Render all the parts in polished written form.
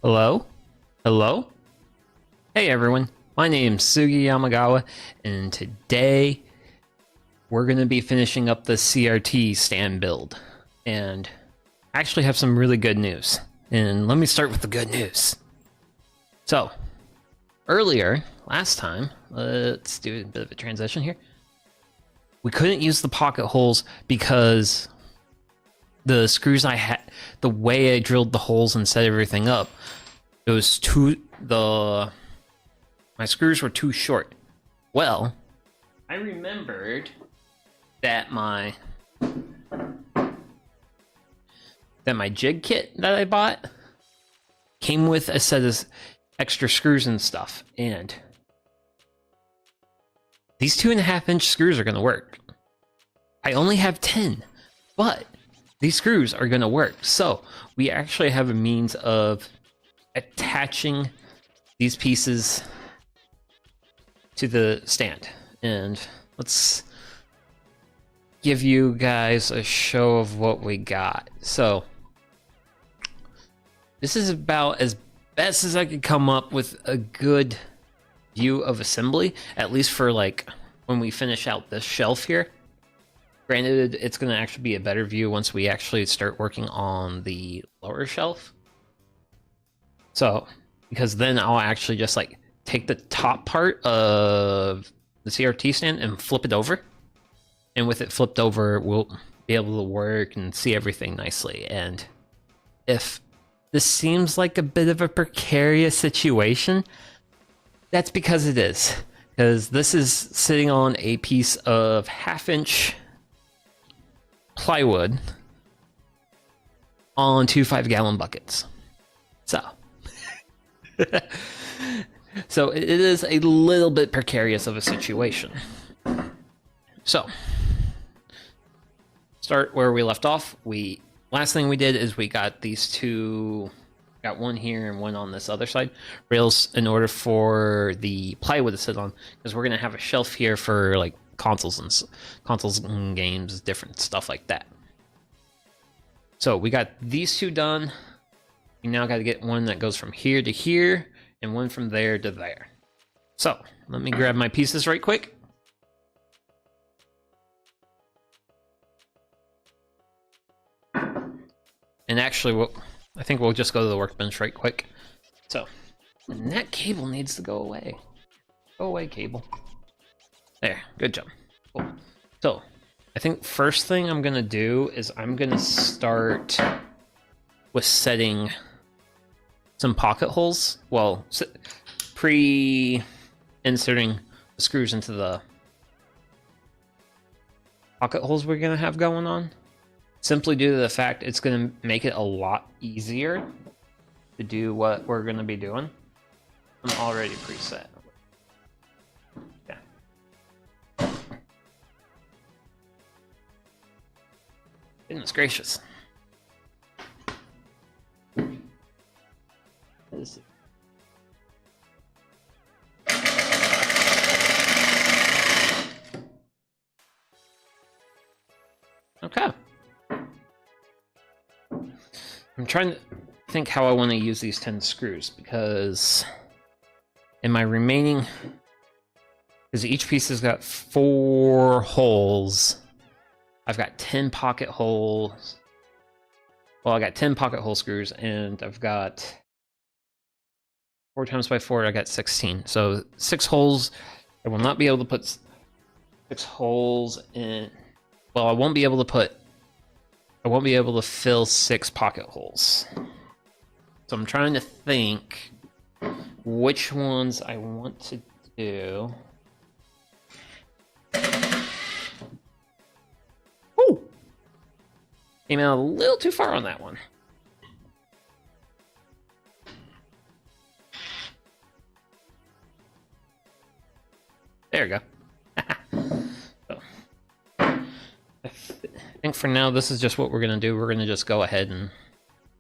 Hello? Hello? Hey everyone, my name's Sugi Yamagawa, and today we're going to be finishing up the CRT stand build. And I actually have some really good news. And let me start with the good news. So, earlier, last time, let's do a bit of a transition here. We couldn't use the pocket holes because the screws I had, the way I drilled the holes and set everything up, it was my screws were too short. Well, I remembered that my jig kit that I bought came with a set of extra screws and stuff, and these 2.5-inch screws are going to work. I only have 10, but these screws are going to work. So we actually have a means of attaching these pieces to the stand. And let's give you guys a show of what we got. So this is about as best as I could come up with a good view of assembly, at least for like when we finish out this shelf here. Granted, it's going to actually be a better view once we actually start working on the lower shelf. So, because then I'll actually just like take the top part of the CRT stand and flip it over. And with it flipped over, we'll be able to work and see everything nicely. And if this seems like a bit of a precarious situation, that's because it is. Because this is sitting on a piece of 1/2-inch plywood on 2 5-gallon buckets. So, so it is a little bit precarious of a situation. So, start where we left off. Last thing we did is we got these two, got one here and one on this other side, rails in order for the plywood to sit on, because we're gonna have a shelf here for like consoles and games, different stuff like that. So we got these two done. We now got to get one that goes from here to here and one from there to there. So let me grab my pieces right quick. And actually, I think we'll just go to the workbench right quick. So, and that cable needs to go away. Go away, cable. There, good job. Cool. So, I think first thing I'm gonna do is I'm gonna start with setting some pocket holes. Well, pre-inserting the screws into the pocket holes we're gonna have going on. Simply due to the fact it's gonna make it a lot easier to do what we're gonna be doing. I'm already preset. Goodness gracious. Okay. I'm trying to think how I want to use these 10 screws, because in my remaining, because each piece has got 4 holes, I've got 10 pocket holes. Well, I got 10 pocket hole screws, and I've got 4 times by 4, I got 16. So 6 holes. I will not be able to put 6 holes in. Well, I won't be able to fill 6 pocket holes. So I'm trying to think which ones I want to do. Came out a little too far on that one. There we go. So, I think for now, this is just what we're going to do. We're going to just go ahead and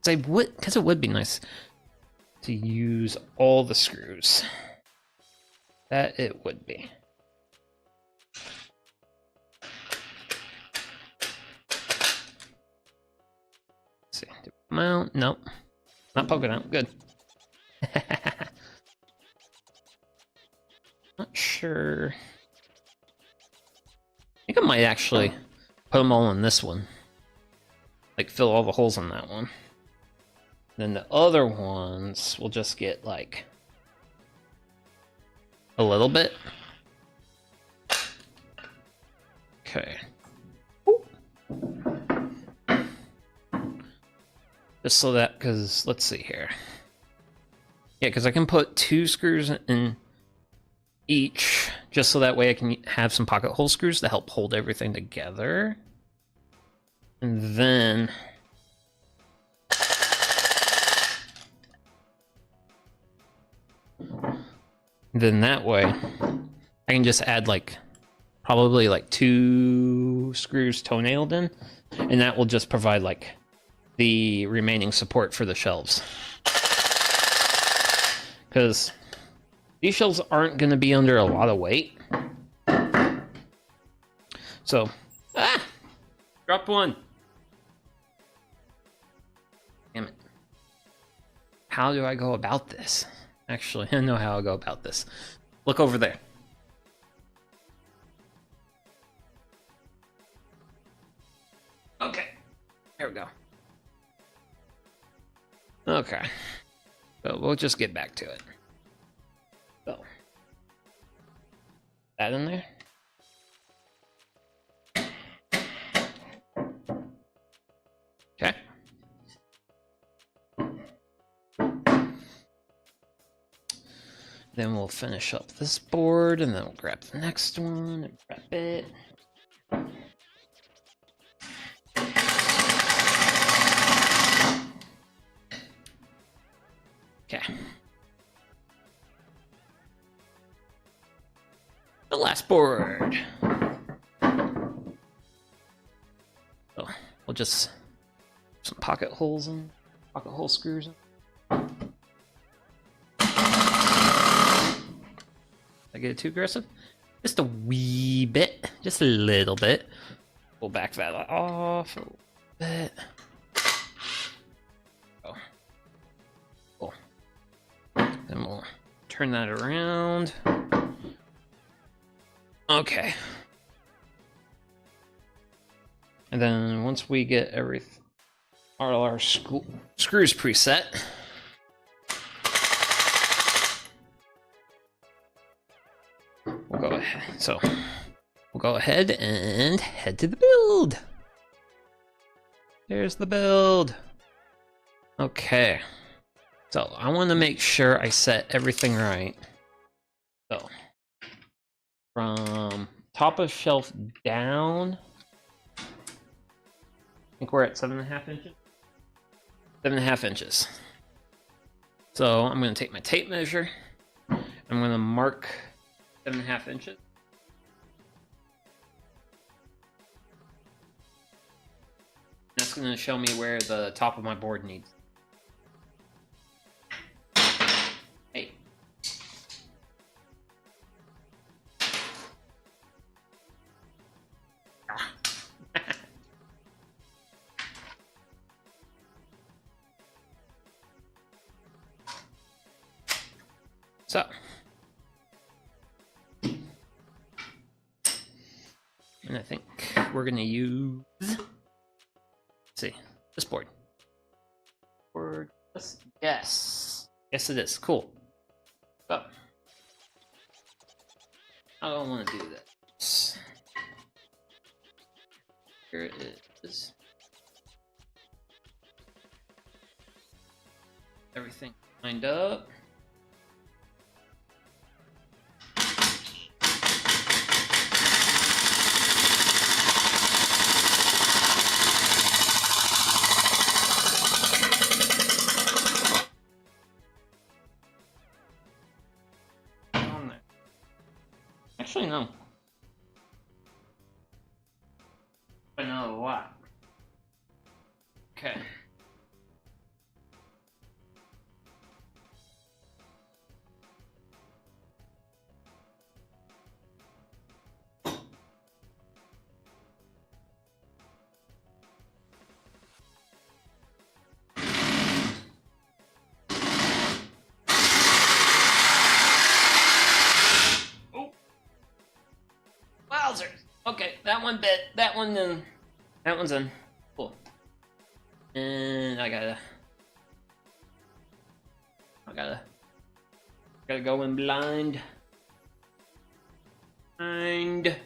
say, because it would be nice to use all the screws. That it would be. See, mount, nope, not poking out, good. might actually put them all in this one. Like, fill all the holes in that one. Then the other ones will just get, like, a little bit. Okay. Just so that, because, let's see here. Yeah, because I can put 2 screws in each, just so that way I can have some pocket hole screws to help hold everything together. And then... that way, I can just add, like, probably, like, 2 screws toenailed in, and that will just provide, like, the remaining support for the shelves. Because these shelves aren't going to be under a lot of weight. So, dropped one. Damn it. How do I go about this? Actually, I know how I'll go about this. Look over there. Okay. There we go. Okay. So we'll just get back to it. So. That in there? Okay. Then we'll finish up this board, and then we'll grab the next one and prep it. Okay. The last board. So we'll just some pocket holes in, pocket hole screws in. I get it too aggressive? Just a wee bit. Just a little bit. We'll back that off a little bit. Oh. Cool. Then we'll turn that around. Okay. And then once we get everything, all our screws preset, we'll go ahead. So we'll go ahead and head to the build. There's the build. Okay. So I want to make sure I set everything right. So from top of shelf down, I think we're at 7.5 inches. 7.5 inches. So I'm going to take my tape measure. I'm going to mark 7.5 inches. That's going to show me where the top of my board needs. Hey. So. And I think we're going to use, let's see, this board. Yes. Yes, it is. Cool. So, I don't want to do this. Here it is. Everything lined up. Actually, no. I know a lot. Okay. Okay, that one bit. That one then. That one's in. Cool. And I gotta go in blind. And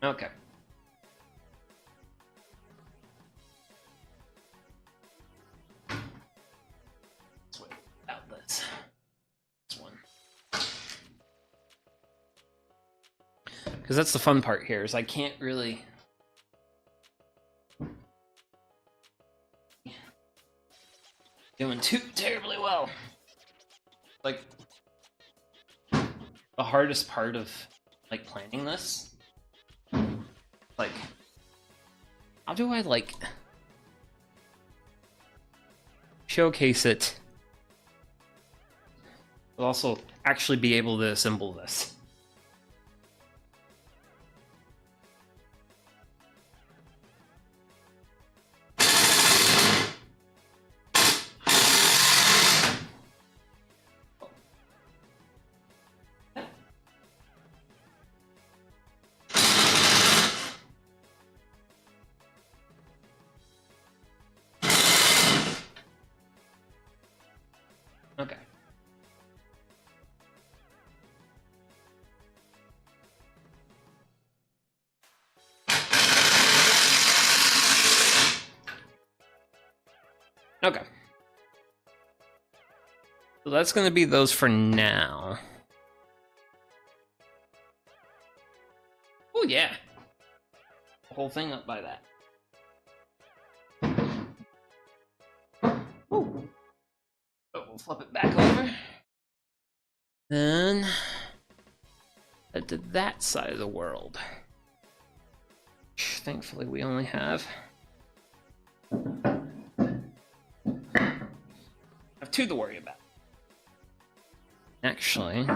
okay. Let's wait out this one. Because that's the fun part here, is I can't really doing too terribly well. Like, the hardest part of like planning this, like, how do I like showcase it but also actually be able to assemble this? Okay. Okay. So that's going to be those for now. Oh, yeah. The whole thing up by that. Ooh. Oh, we'll flip it back over. Then head to that side of the world. Thankfully, we only have two to worry about. Actually,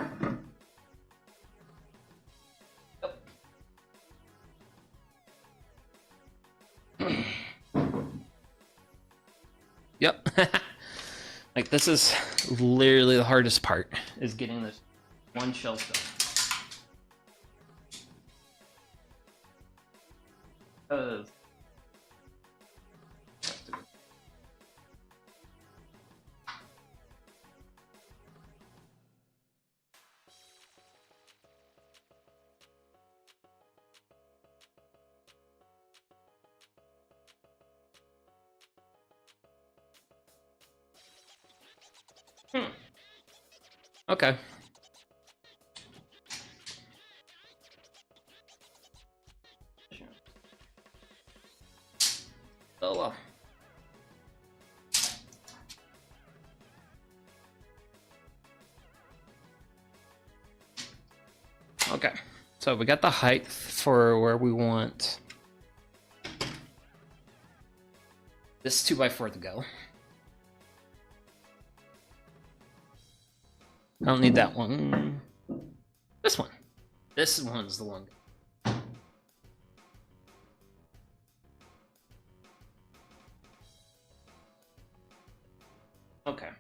yep. Like, this is literally the hardest part, is getting this one shelf done. Okay. Oh well. Okay, so we got the height for where we want this 2x4 to go. I don't need that one. This one. This one's the one. Okay.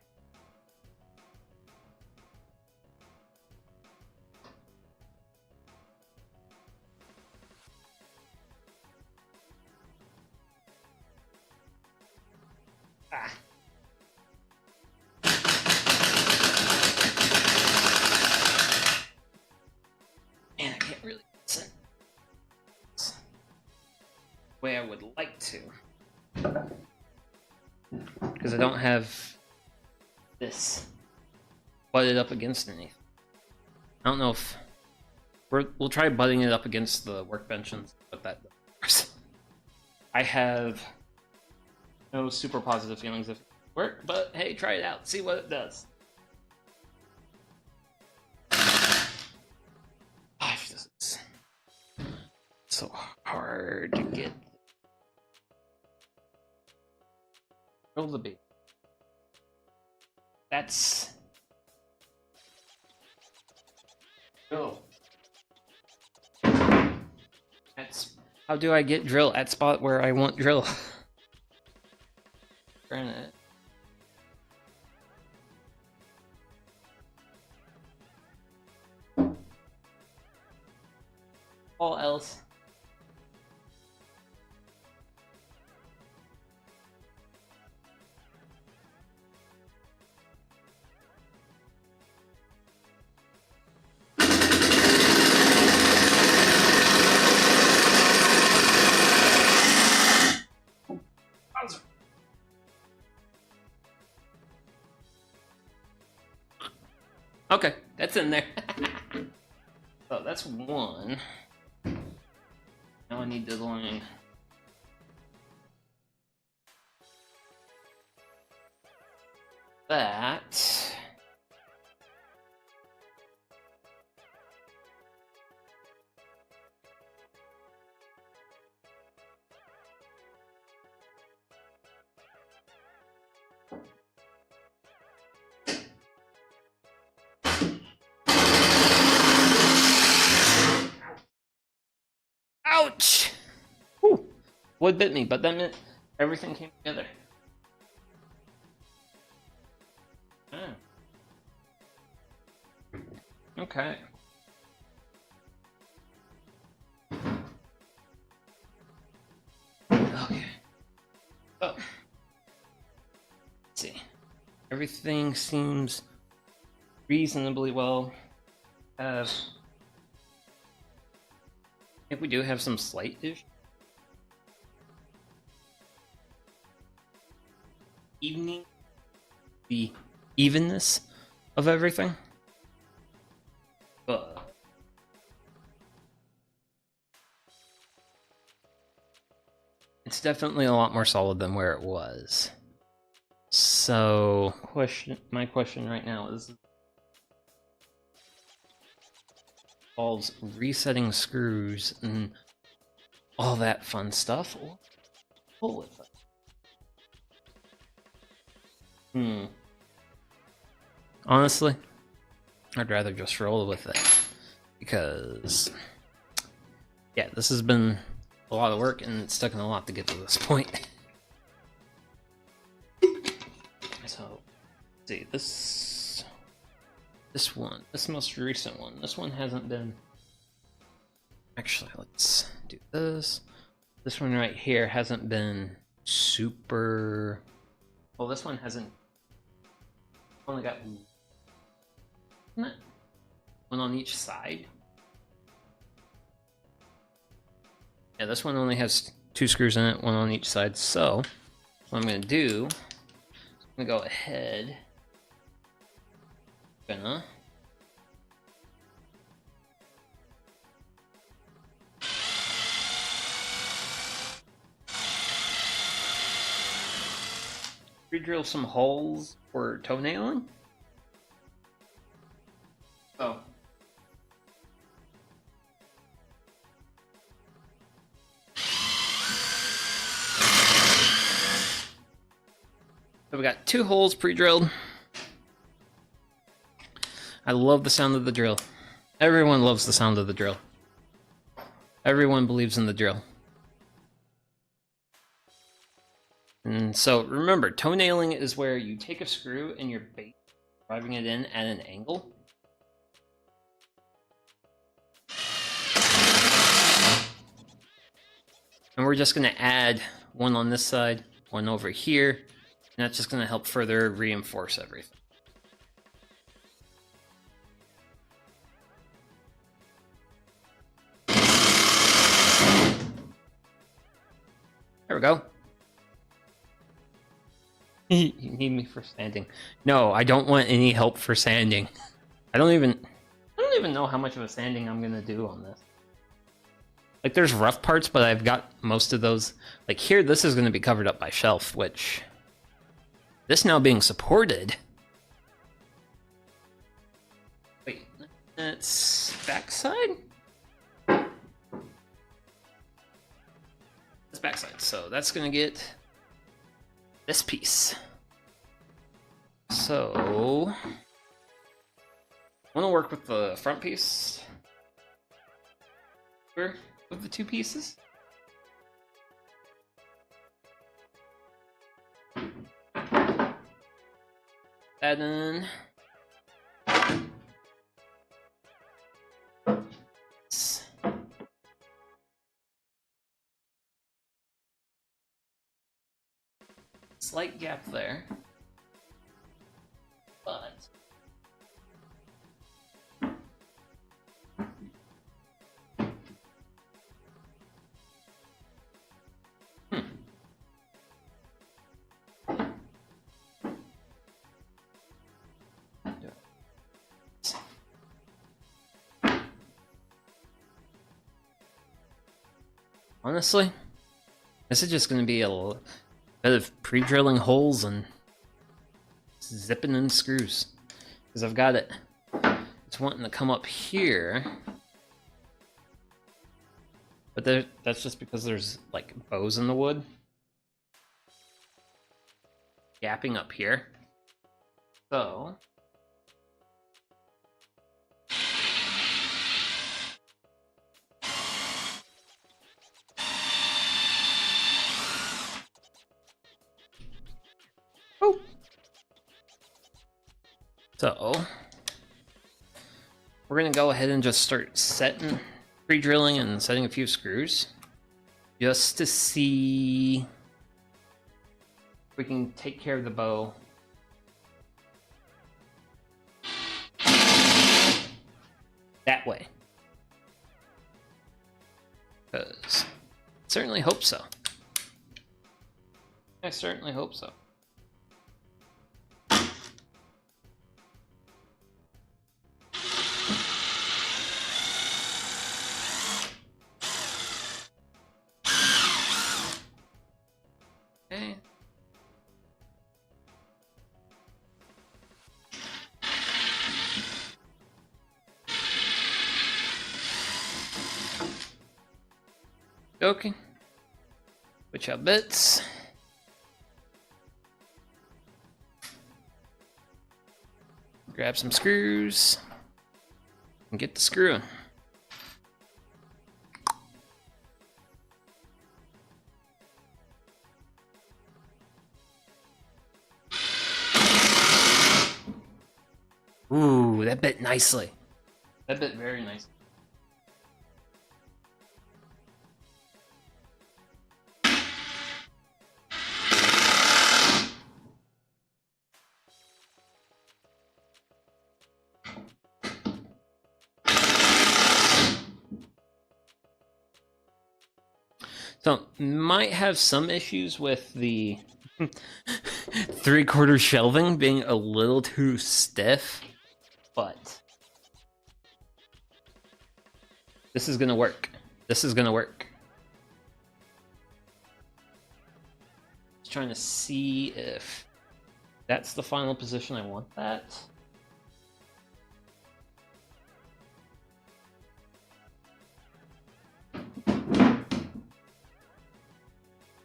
Ah. Man, I can't really set the way I would like to, because I don't have this butted up against anything. I don't know if we'll try butting it up against the workbench and what that does. I have no super positive feelings if it works, but hey, try it out, see what it does. This is so hard to get. Roll the beat. That's. Oh. That's. How do I get drill at spot where I want drill? Granite. All else. Okay, that's in there. So that's one. Now I need to line that. Ouch! Whew. Wood bit me, but that meant everything came together. Ah. Okay. Okay. So, let's see. Everything seems reasonably well. I think we do have some slight issues. The evenness of everything. But it's definitely a lot more solid than where it was. So, my question right now is involves resetting screws and all that fun stuff, or pull with it. Honestly, I'd rather just roll with it because, yeah, this has been a lot of work and it's taken a lot to get to this point. So, let's see, this most recent one, this one hasn't been. Actually, let's do this. This one right here hasn't been super. Well, this one hasn't. Only got one on each side. Yeah, this one only has 2 screws in it, one on each side. So, what I'm gonna do, I'm gonna go ahead. Gonna re-drill some holes for toenailing. Oh. So we got 2 holes pre-drilled. I love the sound of the drill. Everyone loves the sound of the drill. Everyone believes in the drill. And so remember, toenailing is where you take a screw and you're driving it in at an angle. And we're just going to add one on this side, one over here, and that's just going to help further reinforce everything. There we go. You need me for sanding. No, I don't want any help for sanding. I don't even know how much of a sanding I'm going to do on this. Like, there's rough parts, but I've got most of those. Like here, this is going to be covered up by shelf, which this now being supported. Wait, that's backside? That's backside, so that's going to get this piece. So I want to work with the front piece with the 2 pieces. And then Slight gap there. But honestly, this is just going to be a little bit of pre-drilling holes and zipping in screws. Because I've got it. It's wanting to come up here. But that's just because there's like bows in the wood. Gapping up here. So we're gonna go ahead and just start setting, pre-drilling and setting a few screws just to see if we can take care of the bow. That way. Because I certainly hope so. I certainly hope so. Okay. Okay. Switch out bits. Grab some screws and get the screwing. Ooh, that bit nicely. That bit very nicely. So, might have some issues with the 3/4 shelving being a little too stiff, but this is gonna work. This is gonna work. Just trying to see if that's the final position I want that.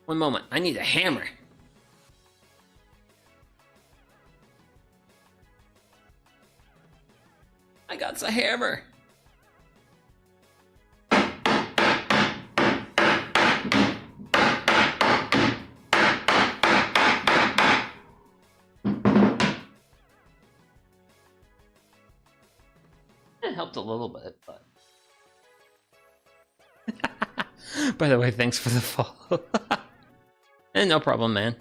One moment, I need a hammer. I got the hammer. It helped a little bit, but... By the way, thanks for the follow. And no problem, man.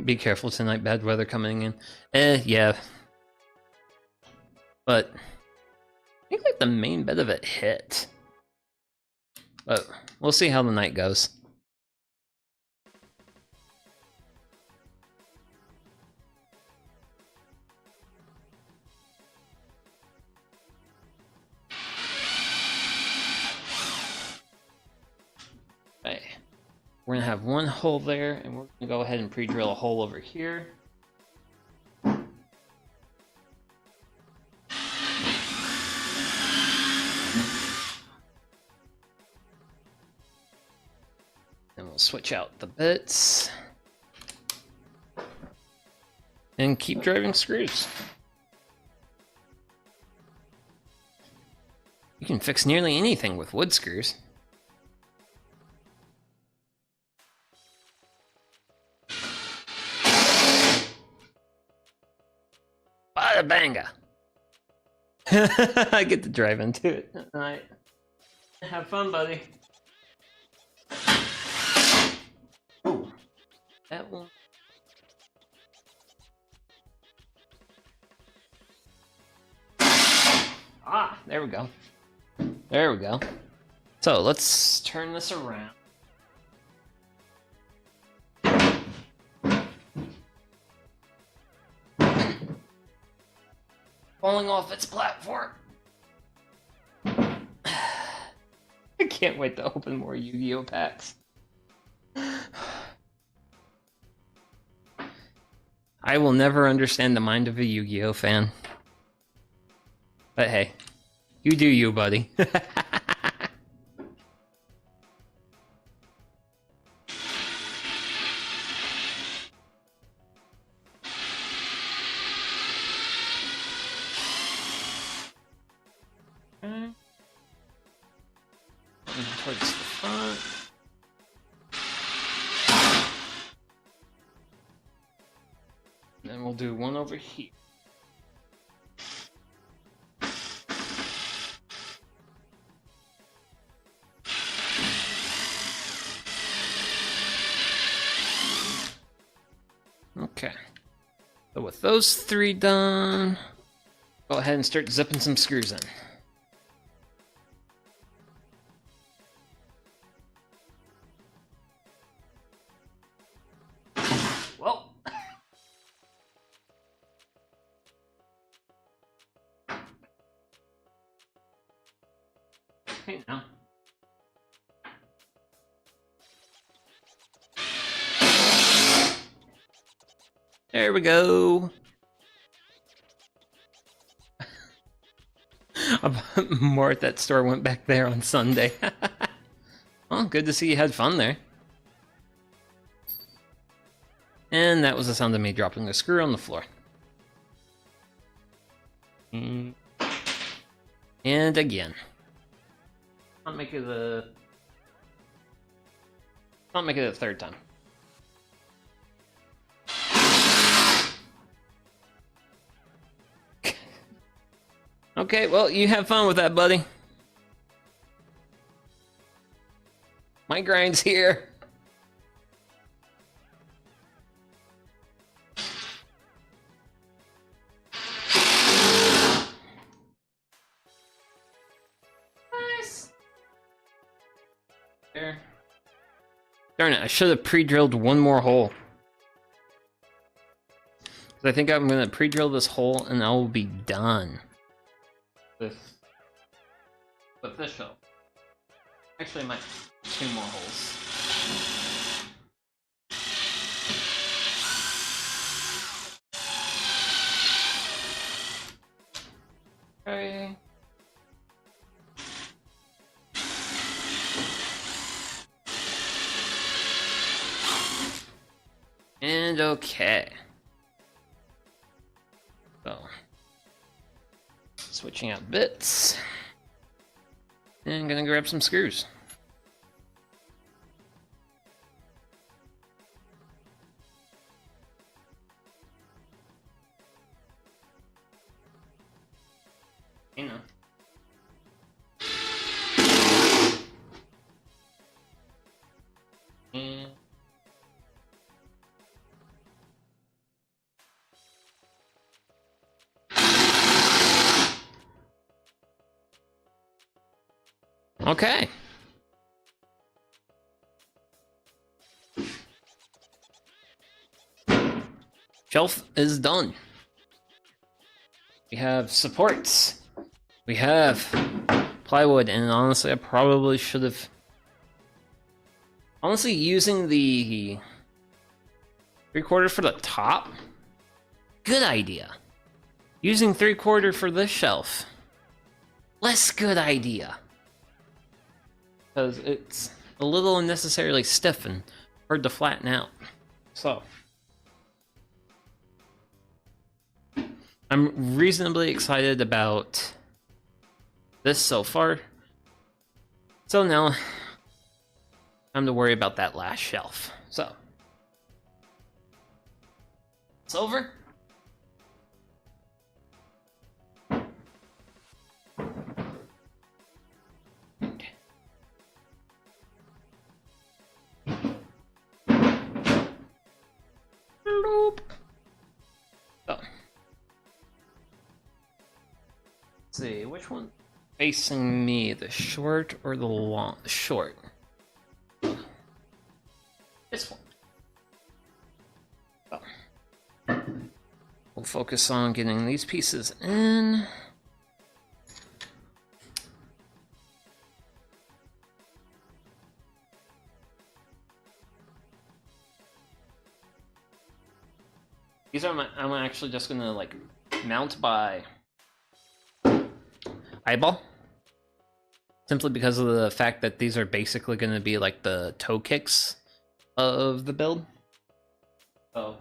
Be careful tonight, bad weather coming in. Yeah. But I think like the main bit of it hit. But we'll see how the night goes. Okay. We're gonna have one hole there, and we're gonna go ahead and pre-drill a hole over here. Then we'll switch out the bits and keep driving screws. You can fix nearly anything with wood screws. Bada banga! I get to drive into it tonight. Have fun, buddy. Ooh, that one. Ah, there we go. There we go. So let's turn this around. Falling off its platform. I can't wait to open more Yu-Gi-Oh packs. I will never understand the mind of a Yu-Gi-Oh fan. But hey, you do you, buddy. Towards the front. Then we'll do one over here. Okay. So with those three done, go ahead and start zipping some screws in. Well. Hey now. There we go. More at that store went back there on Sunday. Well, good to see you had fun there. And that was the sound of me dropping a screw on the floor. And again. I'll make it a third time. Okay, well, you have fun with that, buddy. My grind's here. Nice. There. Darn it, I should have pre-drilled one more hole. I think I'm going to pre-drill this hole and I will be done. With this show. Actually, I might 2 more holes. Okay. And okay. So, switching out bits. And gonna grab some screws. You know. And okay. Shelf is done. We have supports. We have plywood, and honestly, I probably should have... Honestly, using the 3/4 for the top? Good idea. Using 3/4 for this shelf? Less good idea. Because it's a little unnecessarily stiff and hard to flatten out. So, I'm reasonably excited about this so far. So now, time to worry about that last shelf. So, it's over. see, which one facing me, the short or the long? The short. This one. Oh. We'll focus on getting these pieces in. These are I'm actually just gonna like mount by eyeball. Simply because of the fact that these are basically gonna be like the toe kicks of the build. Oh.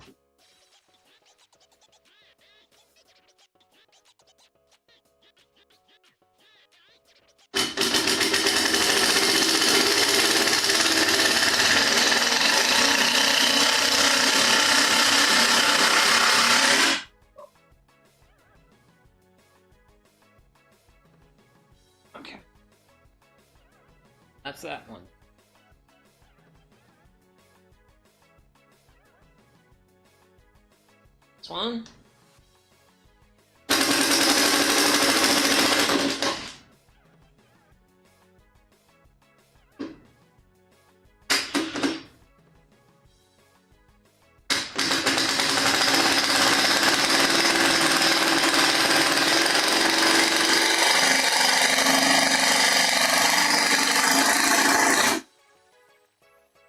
That's that one. This one.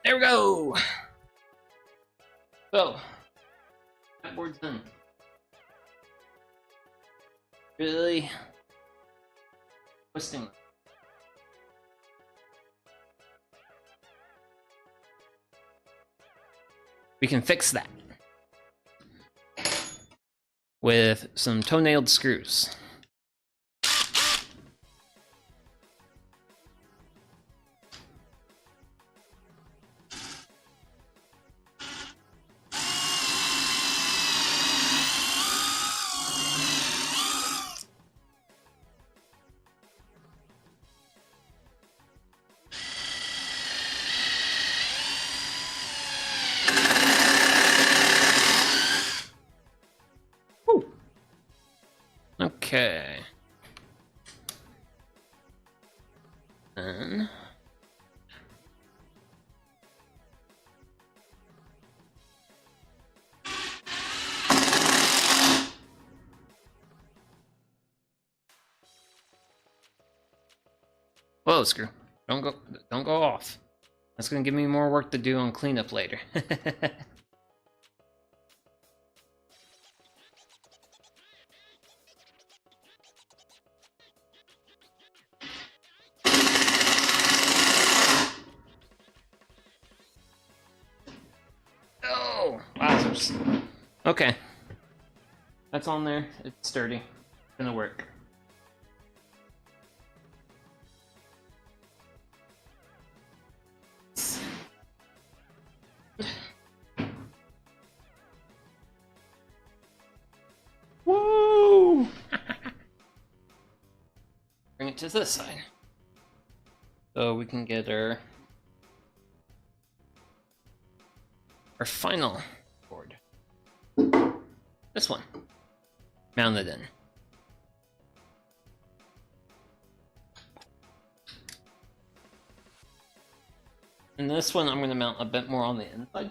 There we go! So, that board's done. Really twisting. We can fix that with some toe-nailed screws. Okay. Then whoa, screw. Don't go off. That's gonna give me more work to do on cleanup later. Oh, wowzers. Okay. That's on there. It's sturdy. It's gonna work. Woo! Bring it to this side. So we can get our final board. This one. Mounted in. And this one I'm going to mount a bit more on the inside.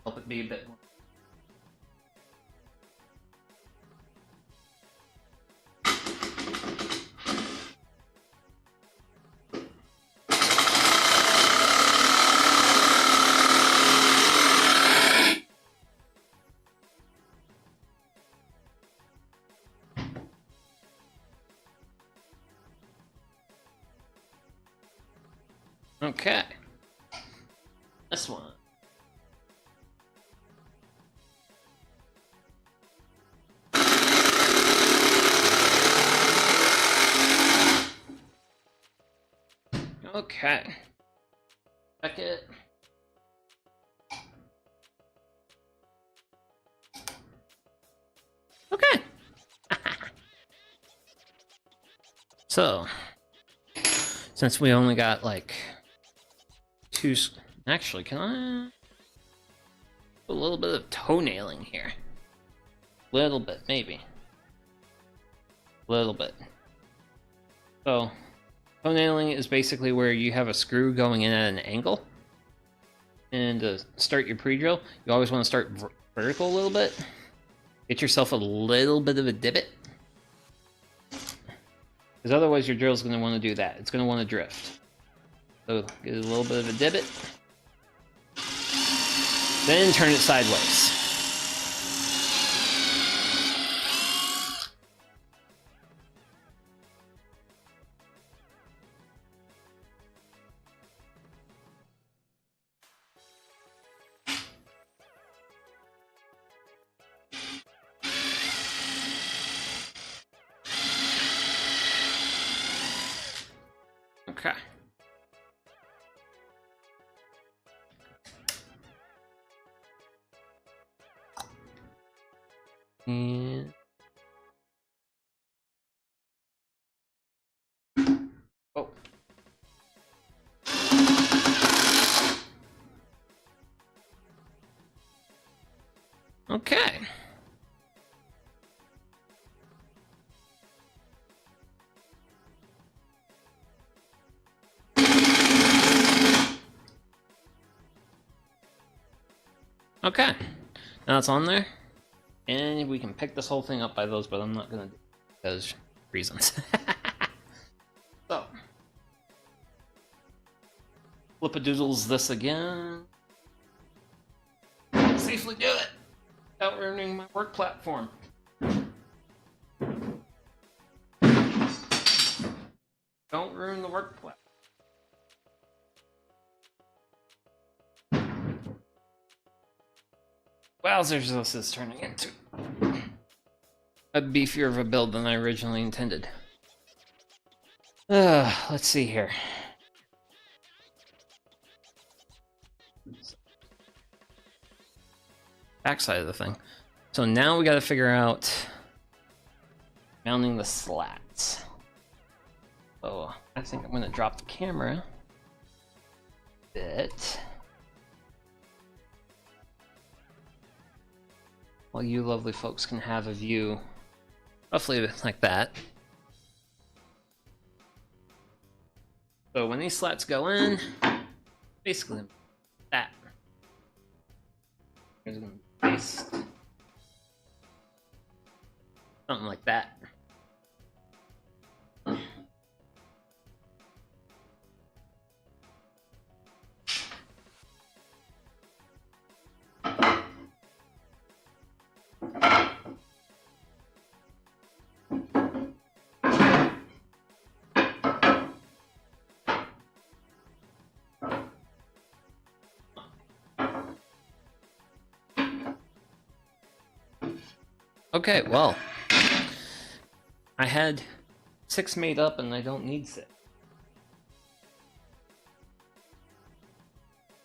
Help it be a bit more. Okay. This one. Okay. Check it. Okay. So, since we only got like two, actually, can I do a little bit of toenailing here? Little bit, maybe. a little bit. So, toenailing is basically where you have a screw going in at an angle. And to start your pre-drill, you always want to start vertical a little bit. Get yourself a little bit of a divot. Because otherwise your drill's going to want to do that. It's going to want to drift. So get a little bit of a divot. Then turn it sideways. Okay. And oh. Okay. Okay. Now it's on there. And we can pick this whole thing up by those, but I'm not gonna do it because reasons. So flip-a-doodles this again. Safely do it without ruining my work platform. Don't ruin the work platform. Wowzers, this is turning into a beefier of a build than I originally intended. Let's see here. Backside of the thing. So now we got to figure out mounting the slats. So I think I'm going to drop the camera a bit. While you lovely folks can have a view roughly like that. So when these slats go in, basically that. Here's going to paste. Something like that. Okay, well, I had 6 made up and I don't need 6.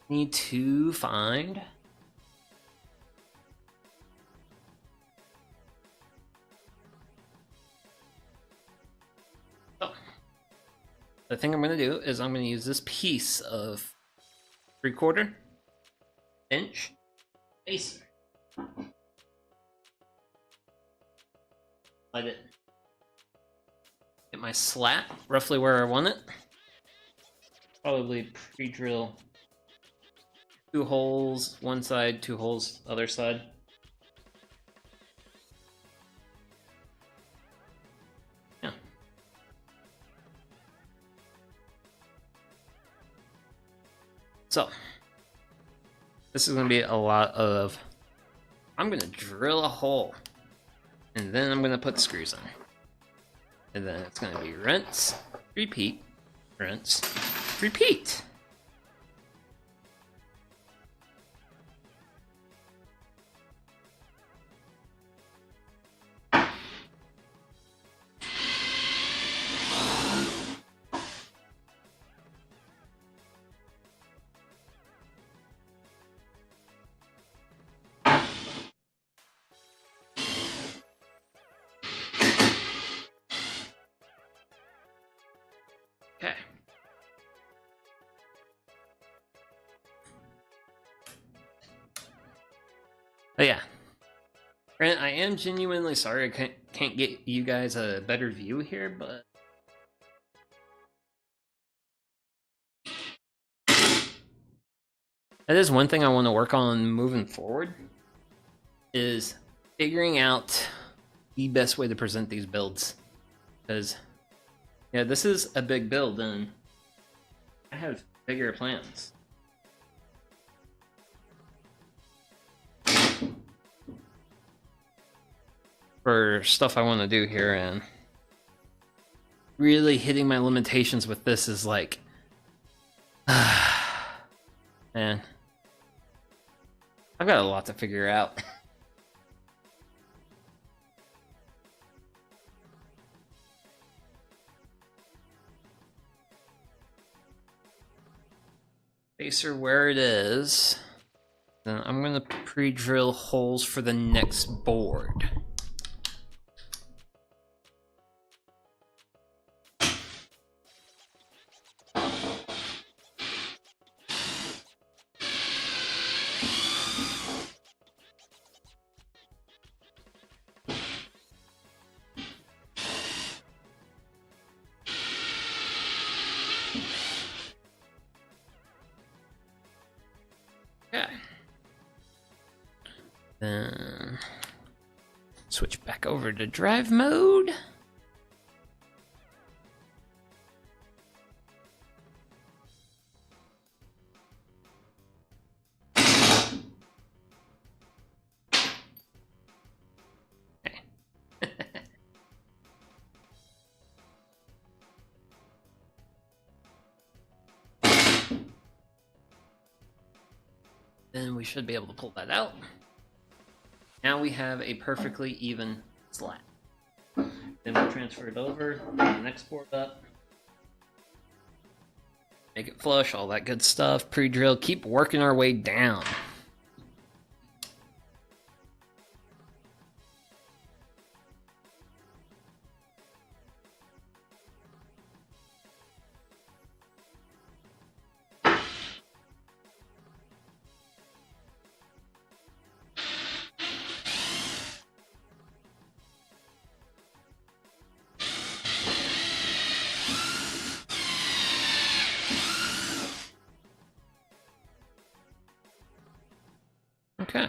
Need to find the thing I'm going to do is I'm going to use this piece of 3/4 inch spacer. Let it get my slat roughly where I want it. Probably pre-drill 2 holes one side, 2 holes other side. Yeah. So this is going to be a lot of, I'm going to drill a hole. And then I'm going to put screws in. And then it's going to be rinse, repeat, rinse, repeat. Okay. But yeah. Grant, I am genuinely sorry I can't get you guys a better view here, but that is one thing I want to work on moving forward, is figuring out the best way to present these builds. Because, yeah, this is a big build, and I have bigger plans. For stuff I want to do here, and really hitting my limitations with this is like, man, I've got a lot to figure out. Spacer where it is. Then I'm gonna pre-drill holes for the next board. Okay. Then switch back over to drive mode. Okay. Then we should be able to pull that out. Now we have a perfectly even slat. Then we'll transfer it over, bring the next board up, make it flush, all that good stuff, pre-drill, keep working our way down. Okay.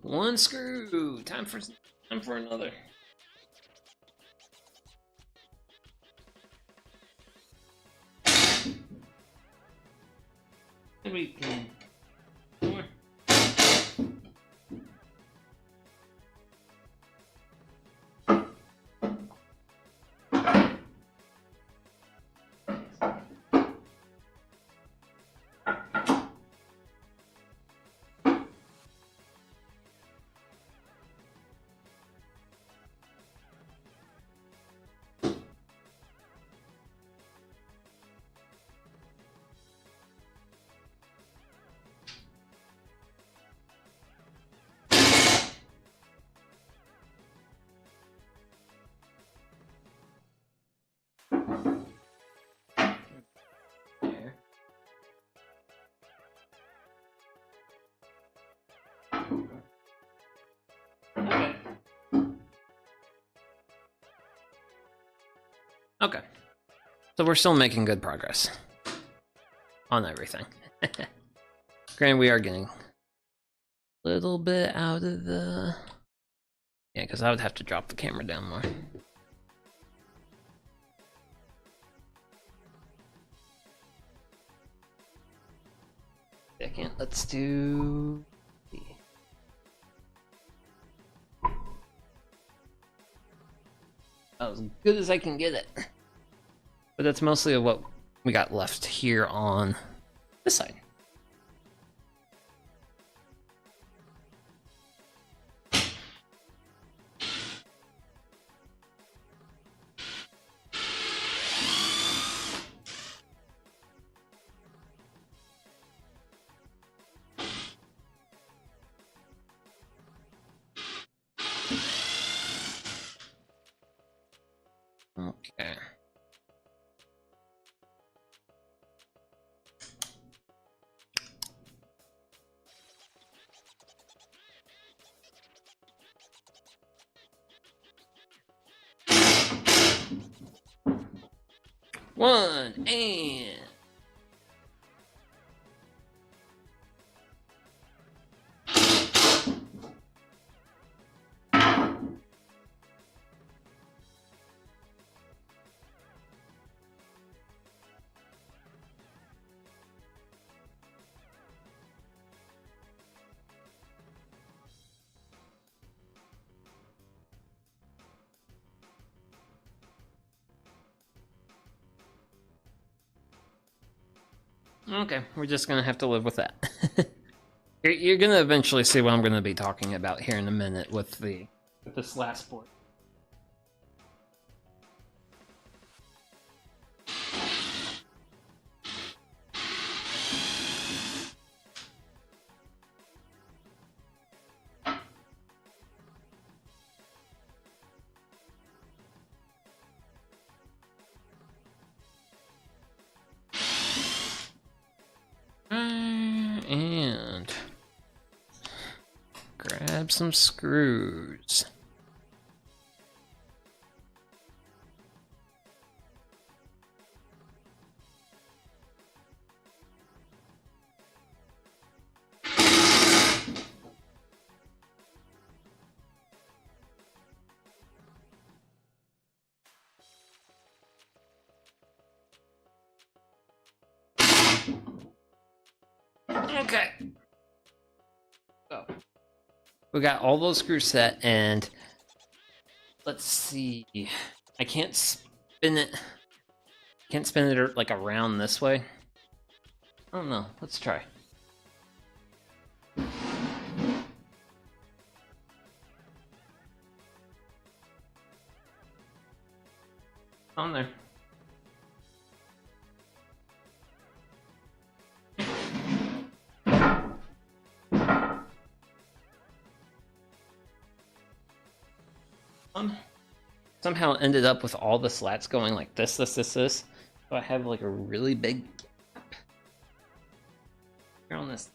One screw. Time for another. Maybe we can. More. There. Okay. Okay. So we're still making good progress on everything. Granted, we are getting a little bit out of the... Yeah, because I would have to drop the camera down more. Second, let's do... As good as I can get it. But that's mostly what we got left here on this side. 1, and... Okay, we're just gonna have to live with that. You're gonna eventually see what I'm gonna be talking about here in a minute with this last board. And grab some screws. Okay. So we got all those screws set, and let's see. I can't spin it. Can't spin it like around this way. I don't know. Let's try. On there. Somehow ended up with all the slats going like this. So I have like a really big gap here on this.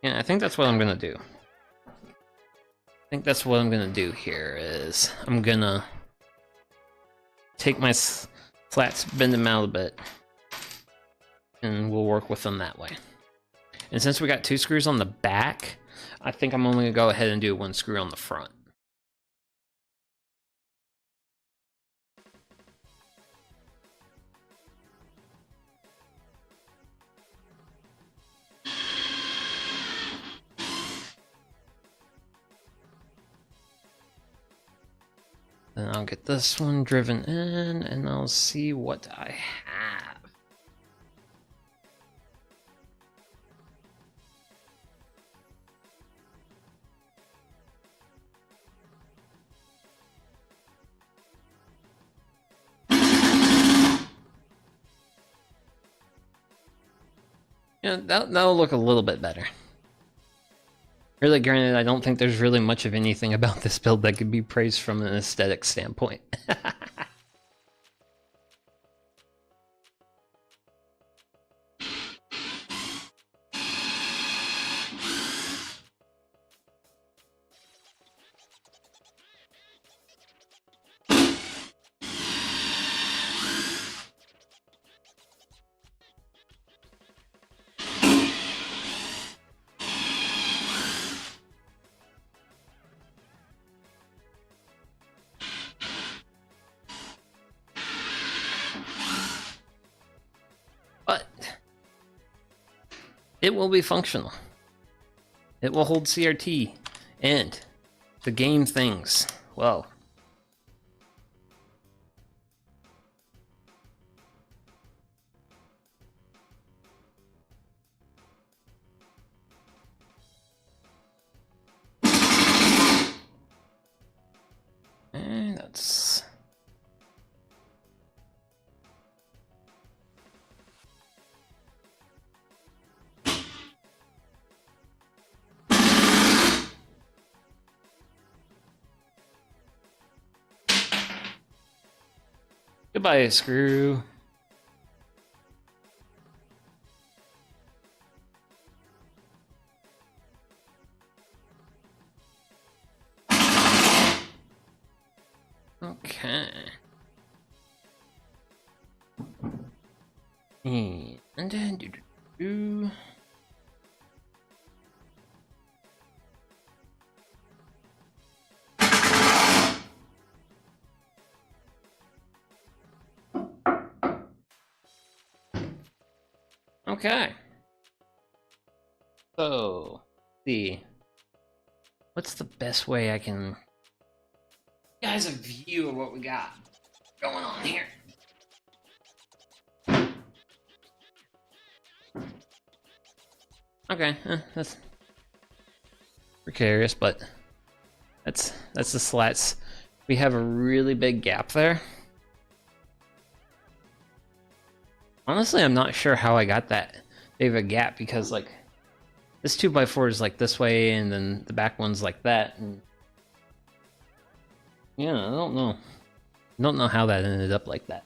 Yeah, I think that's what I'm gonna do. I think that's what I'm gonna do here is I'm gonna take my slats, bend them out a bit, and we'll work with them that way. And since we got 2 screws on the back, I think I'm only gonna go ahead and do 1 screw on the front. Then I'll get this one driven in, and I'll see what I have. Yeah, that'll look a little bit better. Really, granted, I don't think there's really much of anything about this build that could be praised from an aesthetic standpoint. But it will be functional. It will hold CRT and the game things well. And that's... Goodbye, screw. Okay. And then do. Okay. So, let's see. What's the best way I can guys a view of what we got going on here? Okay, that's precarious, but that's the slats. We have a really big gap there. Honestly, I'm not sure how I got that big of a gap because like this 2x4 is like this way, and then the back one's like that, and yeah, I don't know how that ended up like that.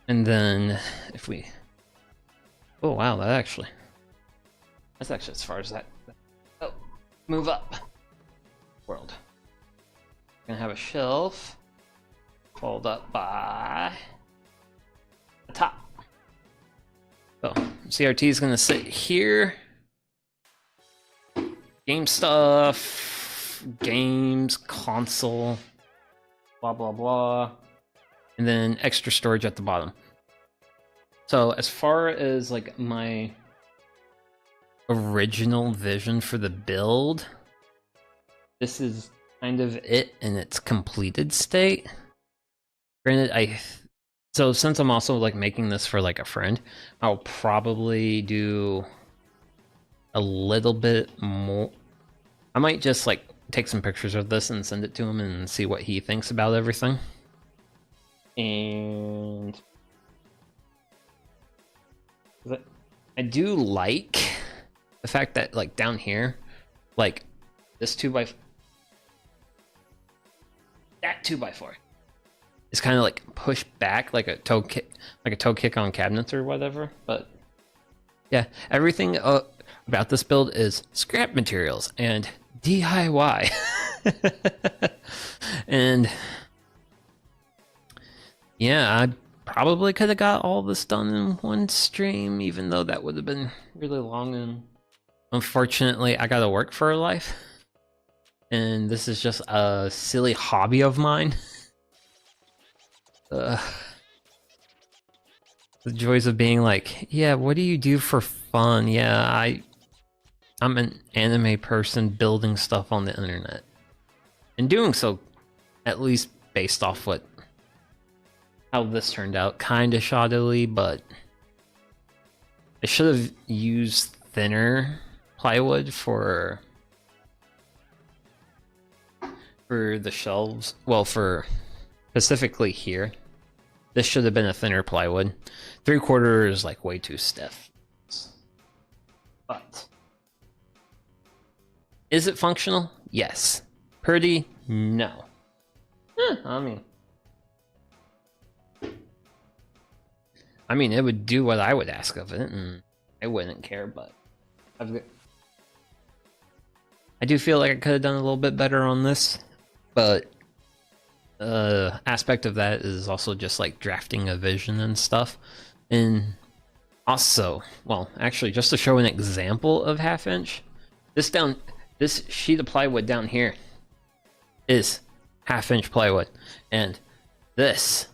And then if we, oh wow, that's actually as far as that. Oh, move up. World. Gonna have a shelf fold up by the top. So CRT is gonna sit here. Game stuff, games, console, blah blah blah, and then extra storage at the bottom. So as far as like my original vision for the build, this is kind of it in its completed state. Granted, so since I'm also like making this for like a friend, I'll probably do a little bit more. I might just like take some pictures of this and send it to him and see what he thinks about everything. And I do like the fact that like down here, like this 2x4 is kind of like pushed back like a toe kick on cabinets or whatever. But yeah, everything about this build is scrap materials and DIY. And yeah, I probably could have got all this done in one stream, even though that would have been really long, and unfortunately I gotta work for a life, and this is just a silly hobby of mine. The joys of being like, yeah, what do you do for fun? Yeah, I'm an anime person building stuff on the internet, and doing so at least based off how this turned out, kind of shoddily, but I should have used thinner plywood for the shelves. Well, for specifically here, this should have been a thinner plywood. 3/4 is like way too stiff. But is it functional? Yes. Pretty? No. I mean, it would do what I would ask of it, and I wouldn't care, but I do feel like I could have done a little bit better on this, but aspect of that is also just like drafting a vision and stuff. And also, well, actually, just to show an example of 1/2 inch, this sheet of plywood down here is 1/2 inch plywood, and this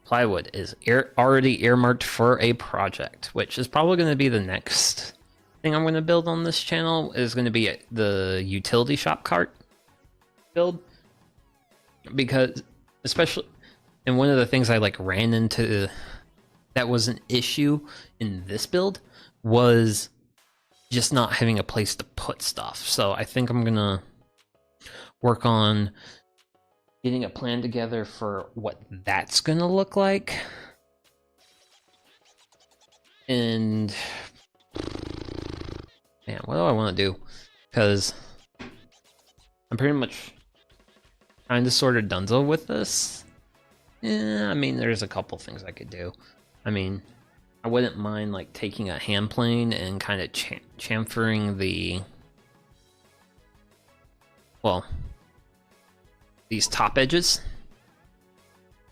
plywood is already earmarked for a project, which is probably going to be the next thing I'm going to build on this channel. Is going to be the utility shop cart build, because especially, and one of the things I like ran into that was an issue in this build was just not having a place to put stuff. So I think I'm gonna work on getting a plan together for what that's gonna look like. And man, what do I want to do? Because I'm pretty much kind of sort of donezo with this. I mean, there's a couple things I could do. I mean, I wouldn't mind like taking a hand plane and kind of chamfering the, well, these top edges,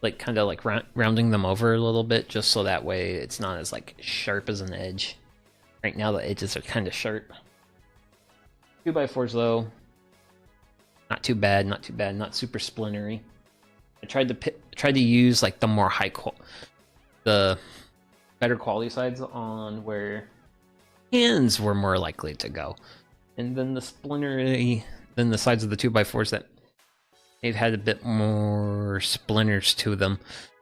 like kind of like rounding them over a little bit, just so that way it's not as like sharp as an edge. Right now the edges are kind of sharp. 2x4s though, not too bad, not too bad, not super splintery. I tried to use like the more the better quality sides on where hands were more likely to go, and then the splintery, then the sides of the 2x4s that they've had a bit more splinters to them,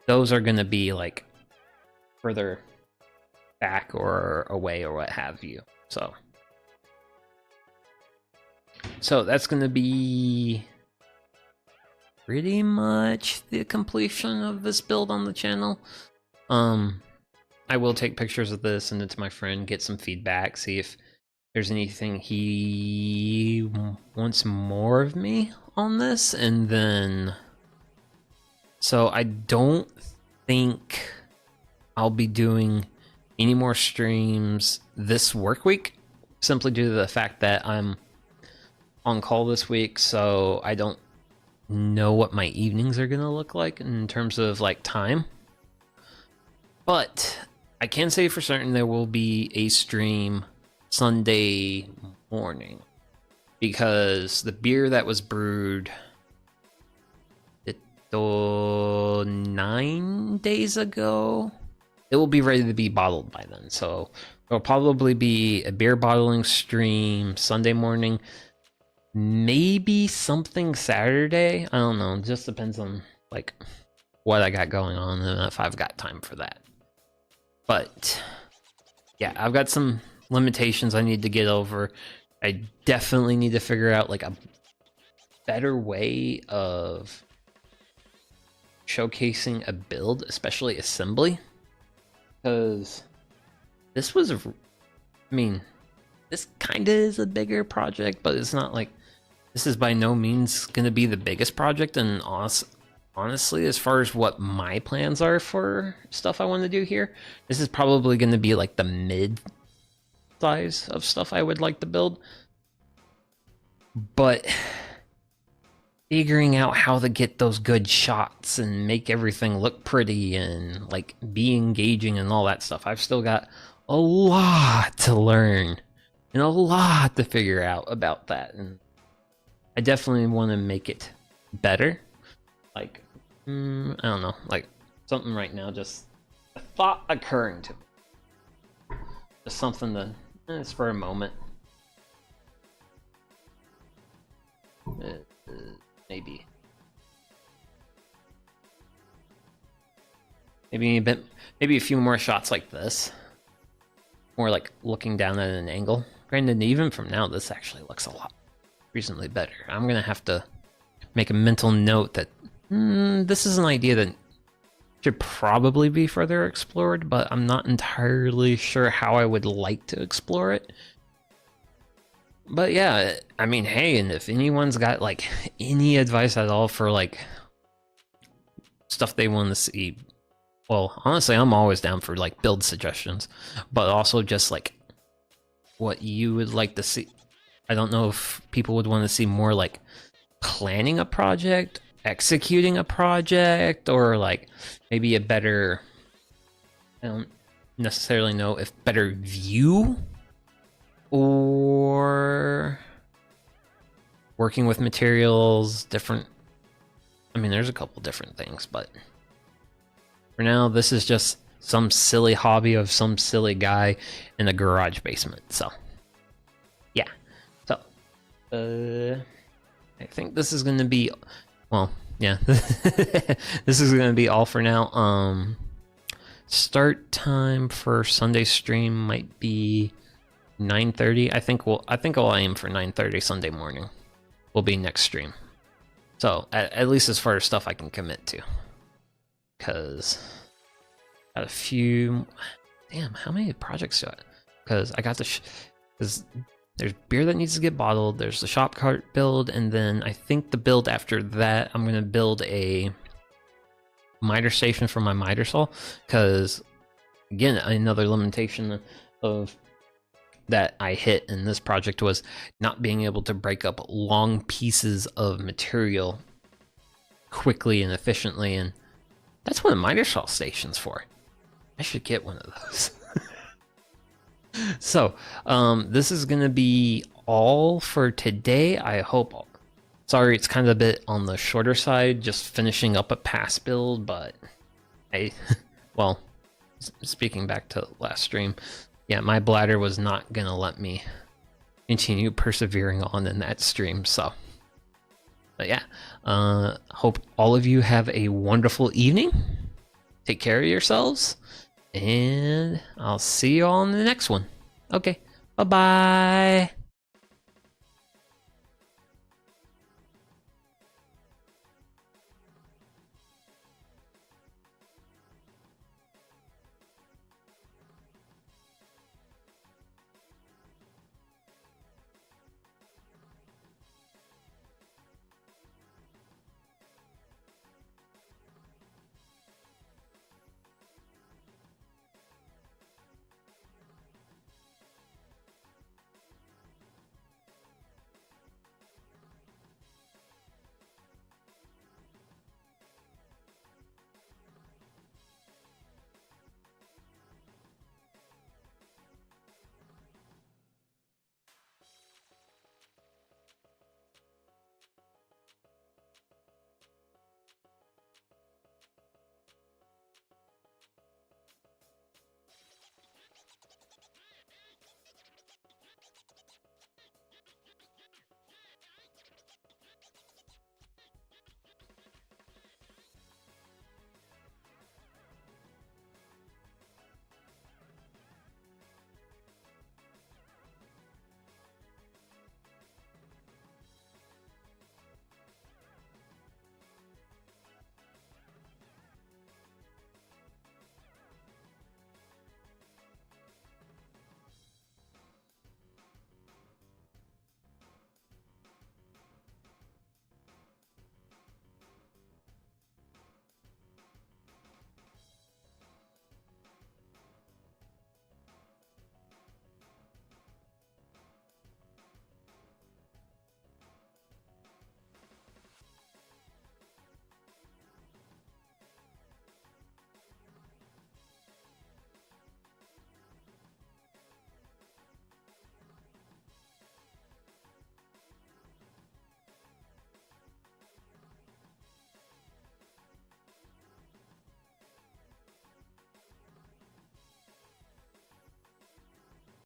those are going to be like further back or away or what have you. So that's going to be pretty much the completion of this build on the channel. I will take pictures of this, send it to my friend, get some feedback, see if there's anything he wants more of me on this, and then... So I don't think I'll be doing any more streams this work week, simply due to the fact that I'm on call this week, so I don't know what my evenings are gonna look like in terms of like time. But I can say for certain there will be a stream Sunday morning, because the beer that was brewed 9 days ago, it will be ready to be bottled by then. So there'll probably be a beer bottling stream Sunday morning, maybe something Saturday. I don't know, it just depends on like what I got going on and if I've got time for that. But yeah, I've got some limitations I need to get over. I definitely need to figure out like a better way of showcasing a build, especially assembly, because this was, I mean, this kind of is a bigger project, but it's not like, this is by no means going to be the biggest project. And honestly, as far as what my plans are for stuff I want to do here, this is probably going to be like the mid size of stuff I would like to build. But figuring out how to get those good shots and make everything look pretty and like be engaging and all that stuff, I've still got a lot to learn and a lot to figure out about that. And I definitely want to make it better. Like, I don't know, like something right now, just a thought occurring to me. Just something to, it's for a moment. Maybe a few more shots like this, more like looking down at an angle. Granted, even from now, this actually looks a lot reasonably better. I'm gonna have to make a mental note that this is an idea that should probably be further explored, but I'm not entirely sure how I would like to explore it. But yeah, I mean, hey, and if anyone's got like any advice at all for like stuff they want to see, well, honestly, I'm always down for like build suggestions, but also just like what you would like to see. I don't know if people would want to see more like planning a project, executing a project, or like maybe a better, I don't necessarily know if better view, or working with materials, different. I mean, there's a couple different things, but for now, this is just some silly hobby of some silly guy in a garage basement. So yeah, so I think this is going to be, well, yeah, this is going to be all for now. Start time for Sunday stream might be 9:30. I think I'll aim for 9:30 Sunday morning. Will be next stream. So at least as far as stuff I can commit to, because got a few. Damn, how many projects do I? Because I got the because there's beer that needs to get bottled. There's the shop cart build, and then I think the build after that, I'm gonna build a miter station for my miter saw, because again, another limitation of that I hit in this project was not being able to break up long pieces of material quickly and efficiently, and that's what a miter saw station's for. I should get one of those. So, this is gonna be all for today. I hope. Sorry, it's kind of a bit on the shorter side, just finishing up a pass build, but well, speaking back to last stream, yeah, my bladder was not gonna let me continue persevering on in that stream, so. But yeah, hope all of you have a wonderful evening. Take care of yourselves, and I'll see you all in the next one. Okay, bye-bye.